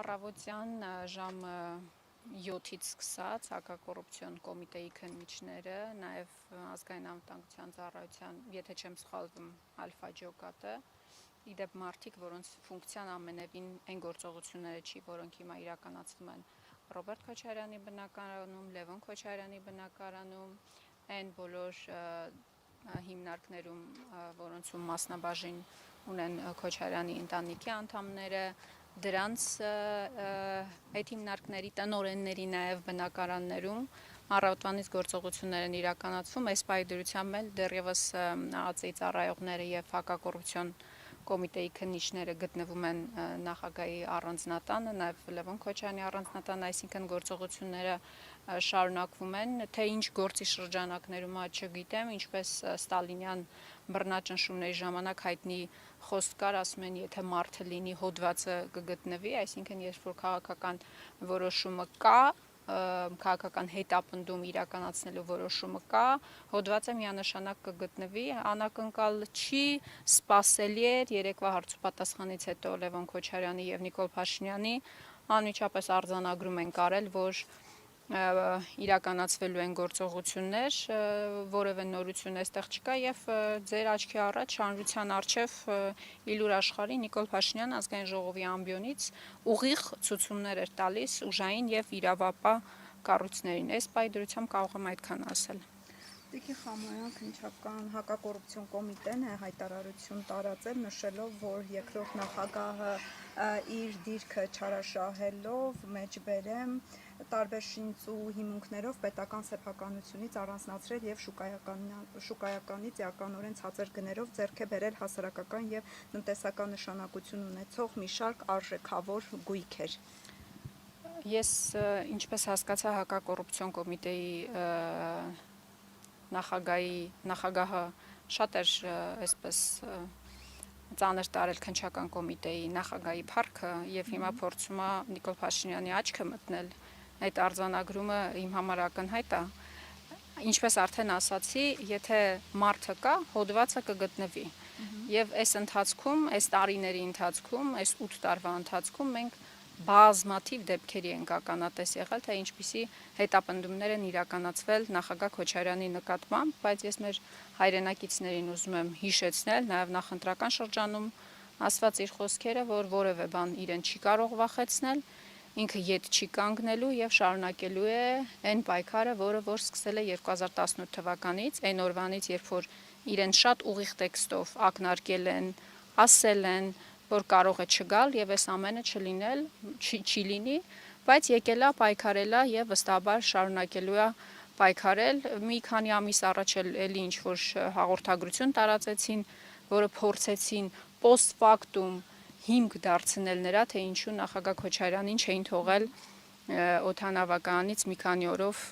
Առավոտյան ժամը 7-ից սկսած հակակոռուպցիոն կոմիտեի քննիչները, նաև ազգային անվտանգության ծառայության, եթե չեմ սխալվում, Ալֆա ջոկատը, իդեպ մարդիկ, որոնց ֆունկցիան ամենևին այն գործողությունները չի, որոնք հիմա իրականացվում են Ռոբերտ Քոչարյանի բնակարանում, Լևոն Քոչարյանի բնակարանում, այն բոլոր հիմնարկներում, որոնցում մասնաբաժին ունեն Քոչարյանի ընտանիքի անդամները, դրանց այդ հիմնարկների տնօրենների նաև բնակարաններում առավոտվանից գործողություններ են իրականացվում, այս պայդրությամբ էլ դեռևս ԱԱԾ-ի ծառայողները եւ հակակոռուպցիոն կոմիտեի քննիչները գտնվում են նախագահի առանձնատանը, նաև Լևոն Քոչարյանի առանձնատանը, այսինքն գործողությունները շարունակվում են, թե ինչ գործի շրջանակներում չգիտեմ, ինչպես Ստալինյան բռնաճնշումների ժամանակ հայտնի խոսք կար, ասում են, եթե մարդը լինի, հոդվածը կգտնվի, այսինքն երբ որ քաղաքական որոշումը կա, քաղաքական հետապնդում իրականացնելու որոշումը կա, հոդվածը միանշանակ կգտնվի, անակնկալ չի, սպասելի էր երեկվա հարցուպատասխանից հետո Լևոն Քոչարյանի եւ Նիկոլ Փաշինյանի անմիջապես արձանագրում են կարել, որ իրականացվելու են գործողություններ, որևէ նորություն այստեղ չկա եւ ձեր աչքի առաջ հանրության առջեւ Իլուր Աշխարհի Նիկոլ Փաշինյան ազգային ժողովի ամբիոնից ուղիղ ցուցումներ էր տալիս ուժային եւ իրավապահ կառույցներին։ Այս պայդրությամբ կարող եմ այդքան ասել։ Տիկին Խամոյան քննչական հակակոռուպցիոն կոմիտեն է հայտարարություն տարածել, նշելով, որ երկրորդ նախագահը իր դիրքը չարաշահելով մեջբերեմ տարբեր շինց ու հիմունքներով պետական սեփականությունից առանձնացրել եւ շուկայականից էականորեն ցածր գներով ձեռք է բերել հասարակական եւ տնտեսական նշանակություն ունեցող մի շարք արժեքավոր գույքեր։ Ես ինչպես հասկացա հակակոռուպցիոն կոմիտեի նախագահը շատ էր այսպես ծանր տարել քննչական կոմիտեի նախագահի փառքը եւ հիմա փորձում է Նիկոլ Փաշինյանի աչքը մտնել։ Այդ արձանագրումը իմ համար ակնհայտ է։ Ինչպես արդեն ասացի, եթե մարդը կա, հոդվածը կգտնվի։ Եվ այս ընթացքում, այս տարիների ընթացքում, այս 8 տարվա ընթացքում մենք բազմաթիվ դեպքերի ենք ականատես եղել, թե ինչպիսի հետապնդումներ են իրականացվել նախագահ Քոչարյանի նկատմամբ, բայց ես մեր հայրենակիցներին ուզում եմ հիշեցնել, նաև նախընտրական շրջանում ասված իր խոսքերը, որ որևէ բան իրեն չի կարող վախեցնել, ինքը ետ չի կանգնելու եւ շարունակելու է այն պայքարը, որը որ սկսել է 2018 թվականից, այն օրվանից, երբ որ իրեն շատ ուղիղ տեքստով ակնարկել են, ասել են, որ կարող է չգալ եւ այս ամենը չլինել, չի լինի, բայց եկել է, պայքարել է եւ վստահաբար շարունակելու է պայքարել։ Մի քանի ամիս առաջ էլի ինչ որ հաղորդագրություն տարածեցին, որը փորձեցին post factum հիմք դարձնել նրա, թե ինչու նախագահ Քոչարյանին չէին թողել օդանավականից մի քանի օրով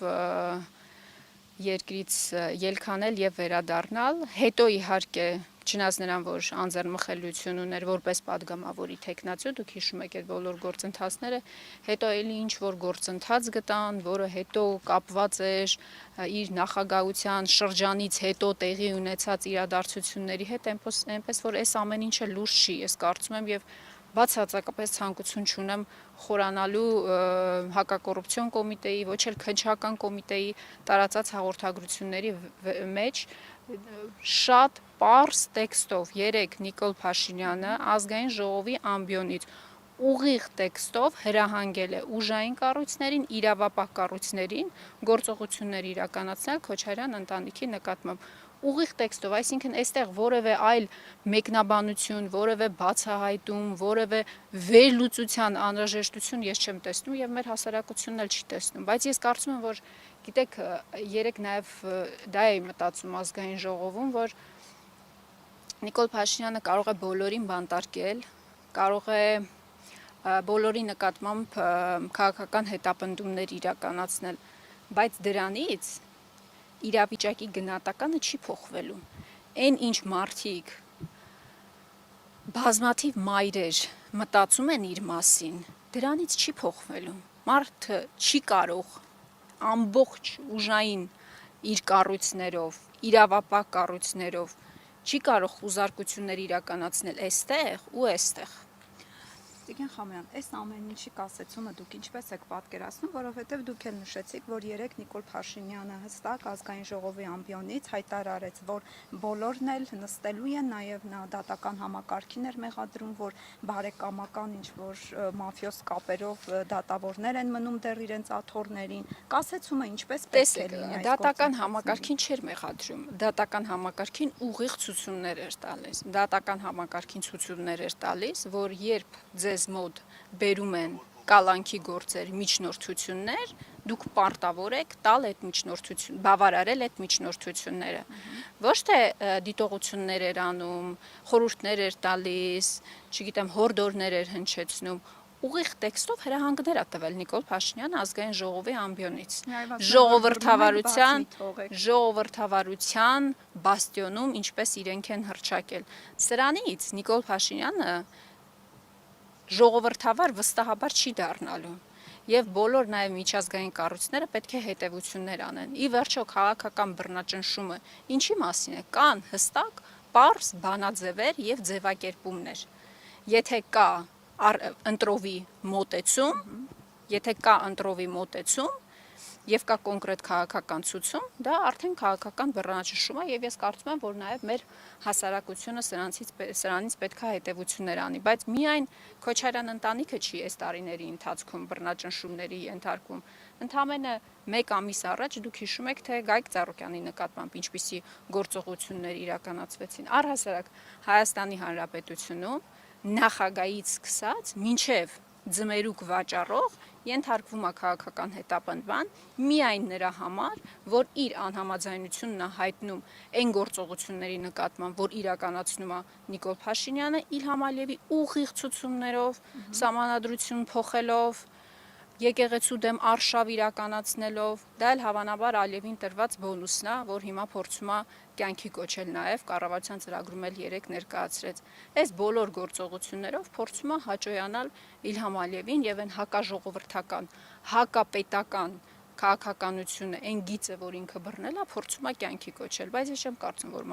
երկրից ելքանել եւ վերադառնալ, հետո իհարկե չնայած նրան, որ անձեռնմխելիություն ուներ որպես падգամավորի տեխնացու, դուք հիշում եք այդ բոլոր գործընթացները, հետո էլի ինչ որ գործընթաց գտան, որը հետո կապված էր իր նախագահության շրջանից հետո տեղի ունեցած իրադարձությունների հետ, այնպես որ այս ամեն ինչը լուրջ չի, ես կարծում եմ եւ բացարձակապես ցանկություն չունեմ խորանալու հակակոռուպցիոն կոմիտեի, ոչ էլ քննչական կոմիտեի տարածած հաղորդագրությունների մեջ շատ պարզ տեքստով երեք Նիկոլ Փաշինյանը ազգային ժողովի ամբիոնից ուղիղ տեքստով հրահանգել է ուժային կառույցներին, իրավապահ կառույցներին գործողություններ իրականացնել Քոչարյան ընտանիքի նկատմամբ ուղիղ տեքստով, այսինքն այստեղ որևէ այլ մեկնաբանություն, որևէ բացահայտում, որևէ վերլուծության անհրաժեշտություն ես չեմ տեսնում եւ մեր հասարակությունն էլ չի տեսնում, բայց ես կարծում եմ, որ գիտեք, երեք նաեւ դա էի մտածում ազգային ժողովում, որ Նիկոլ Փաշինյանը կարող է բոլորին բանտարկել, կարող է բոլորի նկատմամբ քաղաքական հետապնդումներ իրականացնել, բայց դրանից իրավիճակի գնահատականը չի փոխվելու։ Այն ինչ մարդիկ բազմաթիվ մայրեր մտածում են իր մասին, դրանից չի փոխվելու։ Մարդը չի կարող ամբողջ ուժային իր կառույցներով, իրավապահ կառույցներով չի կարող խուզարկություններ իրականացնել այստեղ ու այստեղ։ Տիգրան Խամոյան, այս ամեն ինչի կասեցումը դուք ինչպես եք պատկերացնում, որովհետև դուք էլ նշեցիք, որ երեք Նիկոլ Փաշինյանը հստակ ազգային ժողովի ամբիոնից հայտարարեց, որ բոլորն էլ նստելու են, նաև նա դատական համակարգին էր մեղադրում, որ բարեկամական ինչ-որ մաֆիոզ կապերով դատավորներ են մնում դեռ իրենց աթոռներին։ Կասեցումը ինչպես պետք է լինի այս դատական համակարգին չէր մեղադրում, դատական համակարգին ուղիղ ցուցումներ էր տալիս, դատական համակարգին ցուցումներ էր տալիս, որ երբ ձեզ մոտ բերում են կալանքի գործեր, միջնորդություններ, դուք պարտավոր եք տալ այդ միջնորդություն, բավարարել այդ միջնորդությունները։ Ոչ թե դիտողություններ էր անում, խորհուրդներ էր տալիս, չգիտեմ, հորդորներ էր հնչեցնում, ուղիղ տեքստով հրահանգներ ա տվել Նիկոլ Փաշինյանը ազգային ժողովի ամբիոնից։ Ժողովրդավարության բաստիոնում ինչպես իրենք են հռչակել։ Սրանից Նիկոլ Փաշինյանը ժողովրդավար վստահաբար չի դառնալու եւ բոլոր նաեւ միջազգային կառույցները պետք է հետեւություններ անեն։ Ի վերջո քաղաքական բռնաճնշումը ինչի մասին է, կան հստակ պարզ բանաձևեր եւ ձևակերպումներ։ Եթե կա ընտրովի մոտեցում եւ կա կոնկրետ քաղաքական ցուցում, դա արդեն քաղաքական բռնաճնշում է եւ ես կարծում եմ, որ նաեւ մեր հասարակությունը սրանից պետք է հետեւություններ անի, բայց միայն Քոչարյան ընտանիքը չի այս տարիների ընթացքում բռնաճնշումների ենթարկվում։ Ընդամենը 1 ամիս առաջ դուք հիշում եք, թե Գայք Ծառուկյանի նկատմամբ ինչպիսի գործողություններ իրականացվեցին։ Առհասարակ Հայաստանի Հանրապետությունում նախագահից սկսած մինչև ձմերուկ վաճառող ենթարկվում է քաղաքական հետապնդման միայն նրա համար, որ իր անհամաձայնությունն է հայտնում այն գործողությունների նկատմամբ, որ իրականացնում է Նիկոլ Փաշինյանը Իլհամ Ալիևի ուղիղ ցուցումներով, սահմանադրություն փոխելով, եկեղեցու դեմ արշավ իրականացնելով, դա էլ հավանաբար Ալիևին տրված բոնուսն է, որ հիմա փորձում է կյանքի կոչել նաև կառավարության ծրագրում էլ 3 ներկայացրեց։ Այս բոլոր գործողություններով փորձում է հաճոյանալ Իլհամ Ալիևին եւ այն հակաժողովրդական, հակապետական քաղաքականությունը, այն գիծը, որ ինքը բռնել է, փորձում է կյանքի կոչել, բայց ես չեմ կարծում, որ